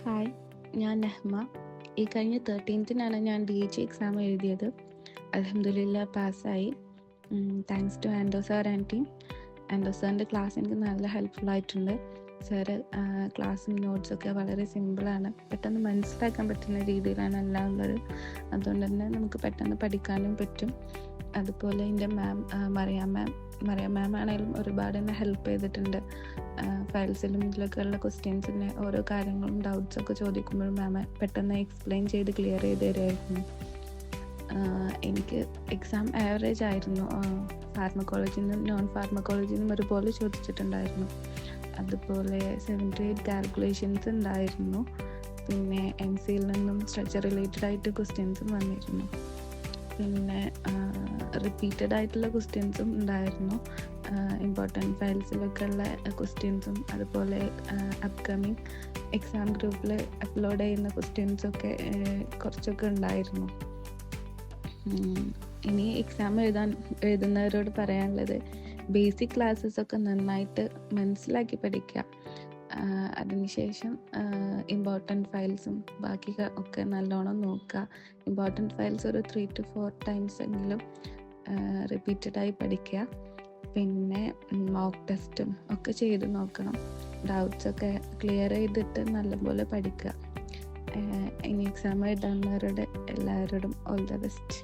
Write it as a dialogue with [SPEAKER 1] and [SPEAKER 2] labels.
[SPEAKER 1] Hi, ഞാൻ നെഹ്മ. ഈ കഴിഞ്ഞ 13-നാണ് ഞാൻ DH എക്സാം എഴുതിയത്. അൽഹംദുലില്ലാ പാസ്സായി. Thanks to Ando sir and team. Ando സാറിൻ്റെ ക്ലാസ് എനിക്ക് നല്ല ഹെൽപ്ഫുൾ ആയിട്ടുണ്ട്. സാറ് ക്ലാസ്സും നോട്ട്സൊക്കെ വളരെ സിമ്പിളാണ്, പെട്ടെന്ന് മനസ്സിലാക്കാൻ പറ്റുന്ന രീതിയിലാണ് എല്ലാം ഉള്ളത്. അതുകൊണ്ട് തന്നെ നമുക്ക് പെട്ടെന്ന് പഠിക്കാനും പറ്റും. അതുപോലെ എൻ്റെ മറിയാം മാം ആണെങ്കിലും ഒരുപാട് എന്നെ ഹെൽപ്പ് ചെയ്തിട്ടുണ്ട്. ഫയൽസിലും ഇതിലൊക്കെ ഉള്ള ക്വസ്റ്റ്യൻസിൻ്റെ ഓരോ കാര്യങ്ങളും ഡൗട്ട്സൊക്കെ ചോദിക്കുമ്പോഴും മാം പെട്ടെന്ന് എക്സ്പ്ലെയിൻ ചെയ്ത് ക്ലിയർ ചെയ്ത് തരുമായിരുന്നു. എനിക്ക് എക്സാം ആവറേജ് ആയിരുന്നു. ഫാർമക്കോളജിയിൽ നിന്നും നോൺ ഫാർമക്കോളജിയിൽ നിന്നും ഒരുപോലെ ചോദിച്ചിട്ടുണ്ടായിരുന്നു. അതുപോലെ 7 to 8 കാൽക്കുലേഷൻസ് ഉണ്ടായിരുന്നു. പിന്നെ MCയിൽ നിന്നും സ്ട്രക്ചർ റിലേറ്റഡ് ആയിട്ട് ക്വസ്റ്റ്യൻസും വന്നിരുന്നു. പിന്നെ റിപ്പീറ്റഡ് ആയിട്ടുള്ള ക്വസ്റ്റ്യൻസും ഉണ്ടായിരുന്നു. ഇമ്പോർട്ടൻറ്റ് ഫയൽസിലൊക്കെ ഉള്ള ക്വസ്റ്റ്യൻസും അതുപോലെ അപ്കമിങ് എക്സാം ഗ്രൂപ്പിൽ അപ്ലോഡ് ചെയ്യുന്ന ക്വസ്റ്റ്യൻസൊക്കെ കുറച്ചൊക്കെ ഉണ്ടായിരുന്നു. ഇനി എക്സാം എഴുതുന്നവരോട് പറയാനുള്ളത്, ബേസിക് ക്ലാസ്സസ് ഒക്കെ നന്നായിട്ട് മനസ്സിലാക്കി പഠിക്കുക. അതിനുശേഷം ഇമ്പോർട്ടൻറ്റ് ഫയൽസും ബാക്കി ഒക്കെ നല്ലോണം നോക്കുക. ഇമ്പോർട്ടൻറ്റ് ഫയൽസ് ഒരു 3 to 4 times എങ്കിലും റിപ്പീറ്റഡായി പഠിക്കുക. പിന്നെ മോക്ക് ടെസ്റ്റും ഒക്കെ ചെയ്ത് നോക്കണം. ഡൗട്ട്സൊക്കെ ക്ലിയർ ചെയ്തിട്ട് നല്ലപോലെ പഠിക്കുക. ഇനി എക്സാം എഴുതുന്നവരുടെ എല്ലാവരോടും ഓൾ ദ ബെസ്റ്റ്.